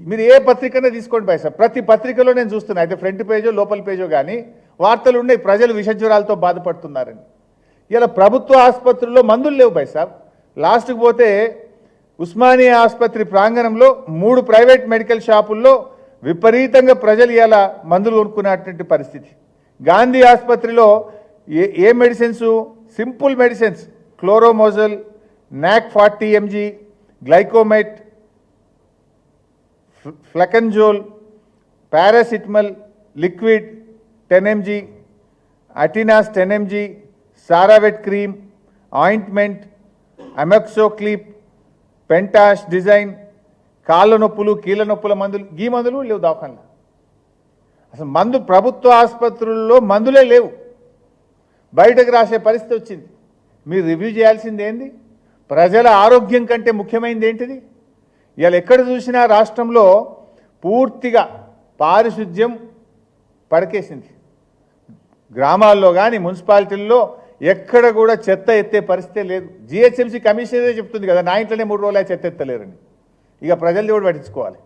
మీరు ఏ పత్రికనే తీసుకోండి భాయ్ సార్, ప్రతి పత్రికలో నేను చూస్తున్నా, అయితే ఫ్రంట్ పేజో లోపల పేజో కానీ వార్తలు ఉన్నాయి ప్రజలు విషజ్వరాలతో బాధపడుతున్నారని. ఇలా ప్రభుత్వ ఆసుపత్రుల్లో మందులు లేవు భాయ్ సాబ్. లాస్ట్కి పోతే ఉస్మానియా ఆసుపత్రి ప్రాంగణంలో 3 ప్రైవేట్ మెడికల్ షాపుల్లో విపరీతంగా ప్రజలు ఇలా మందులు కొనుక్కునేటువంటి పరిస్థితి. గాంధీ ఆసుపత్రిలో ఏ మెడిసిన్స్, సింపుల్ మెడిసిన్స్, క్లోరోమోజల్, నాక్ 40 mg, Glycomet, fluconazole, paracetamol liquid 10 mg, అటినాస్ 10 mg, సారావెట్ క్రీమ్, ఆయింట్మెంట్, అమెక్సోక్లిప్, పెంటాష్ డిజైన్, కాళ్ళ నొప్పులు కీళ్ళ నొప్పుల మందులు, ఈ మందులు లేవు దవాఖానలో. అసలు మందు ప్రభుత్వ ఆసుపత్రుల్లో మందులే లేవు, బయటకు రాసే పరిస్థితి వచ్చింది. మీరు రివ్యూ చేయాల్సింది ఏంది? ప్రజల ఆరోగ్యం కంటే ముఖ్యమైనది ఏంటిది? ఇవాళ ఎక్కడ చూసినా రాష్ట్రంలో పూర్తిగా పారిశుద్ధ్యం పడకేసింది. గ్రామాల్లో కానీ మున్సిపాలిటీల్లో ఎక్కడ కూడా చెత్త ఎత్తే పరిస్థితే లేదు. జిహెచ్ఎంసీ కమిషనరే చెప్తుంది కదా, నా ఇంట్లోనే 3 రోజులు చెత్త ఎత్తలేరని. ఇక ప్రజలు కూడా పట్టించుకోవాలి.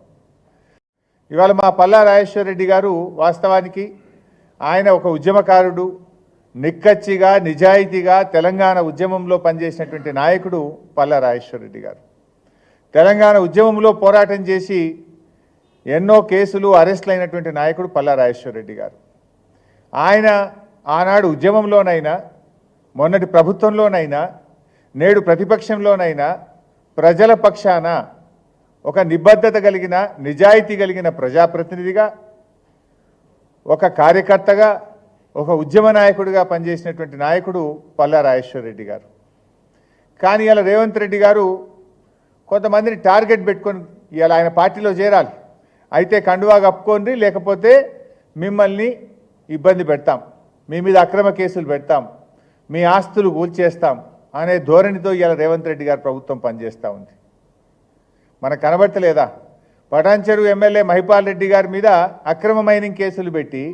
ఇవాళ మా పల్లా రాజేశ్వర రెడ్డి గారు వాస్తవానికి ఆయన ఒక ఉద్యమకారుడు, నిక్కచ్చిగా నిజాయితీగా తెలంగాణ ఉద్యమంలో పనిచేసినటువంటి నాయకుడు పల్లా రాజేశ్వర రెడ్డి గారు. తెలంగాణ ఉద్యమంలో పోరాటం చేసి ఎన్నో కేసులు అరెస్టులు అయినటువంటి నాయకుడు పల్లా రాజేశ్వర రెడ్డి గారు. ఆయన ఆనాడు ఉద్యమంలోనైనా, మొన్నటి ప్రభుత్వంలోనైనా, నేడు ప్రతిపక్షంలోనైనా ప్రజల పక్షాన ఒక నిబద్ధత కలిగిన, నిజాయితీ కలిగిన ప్రజాప్రతినిధిగా, ఒక కార్యకర్తగా, ఒక ఉద్యమ నాయకుడిగా పనిచేసినటువంటి నాయకుడు పల్లా రాజేశ్వర రెడ్డి గారు. కానీ ఇలా రేవంత్ రెడ్డి గారు కొంతమందిని టార్గెట్ పెట్టుకొని ఇలా ఆయన పార్టీలో చేరాలి, అయితే కండువా కప్పుకోండి, లేకపోతే మిమ్మల్ని ఇబ్బంది పెడతాం, మీ మీద అక్రమ కేసులు పెడతాం, మీ ఆస్తులు కూల్చేస్తాం అనే ధోరణితో ఇలా రేవంత్ రెడ్డి గారు ప్రభుత్వం పనిచేస్తూ ఉంది. మనకు కనబడతలేదా? పటాన్చెరు ఎమ్మెల్యే మహిపాల్ రెడ్డి గారి మీద అక్రమ మైనింగ్ కేసులు పెట్టి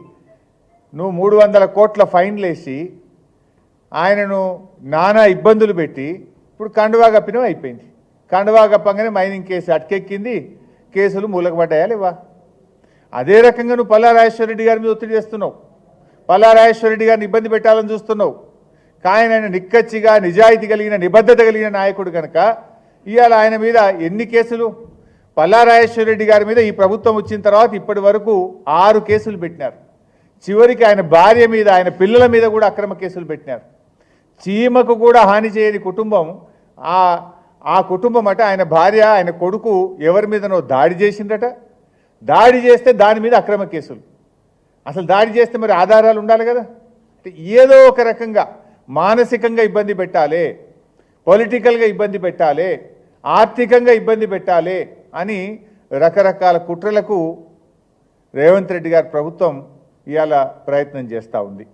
నువ్వు 300 కోట్ల ఫైన్లు వేసి ఆయనను నానా ఇబ్బందులు పెట్టి ఇప్పుడు కండువా కప్పినవి అయిపోయింది. కండువా కప్పంగానే మైనింగ్ కేసు అటకెక్కింది, కేసులు మూలకపడ్డాయా లేవా? అదే రకంగా నువ్వు పల్లా రాజేశ్వర రెడ్డి గారి మీద ఒత్తిడి చేస్తున్నావు, పల్లా రాజేశ్వర రెడ్డి గారిని ఇబ్బంది పెట్టాలని చూస్తున్నావు. కానీ ఆయన నిక్కచ్చిగా నిజాయితీ కలిగిన, నిబద్ధత కలిగిన నాయకుడు కనుక ఇవాళ ఆయన మీద ఎన్ని కేసులు? పల్లా రాజేశ్వర రెడ్డి గారి మీద ఈ ప్రభుత్వం వచ్చిన తర్వాత ఇప్పటి వరకు 6 కేసులు పెట్టినారు. చివరికి ఆయన భార్య మీద, ఆయన పిల్లల మీద కూడా అక్రమ కేసులు పెట్టినారు. చీమకు కూడా హాని చేయని కుటుంబం ఆ కుటుంబం అట. ఆయన భార్య, ఆయన కొడుకు ఎవరి మీదనో దాడి చేసిందట. దాడి చేస్తే దాని మీద అక్రమ కేసులు. అసలు దాడి చేస్తే మరి ఆధారాలు ఉండాలి కదా. ఏదో ఒక రకంగా మానసికంగా ఇబ్బంది పెట్టాలి, పొలిటికల్గా ఇబ్బంది పెట్టాలి, ఆర్థికంగా ఇబ్బంది పెట్టాలి అని రకరకాల కుట్రలకు రేవంత్ రెడ్డి గారి ప్రభుత్వం ఇవాళ ప్రయత్నం చేస్తూ ఉంది.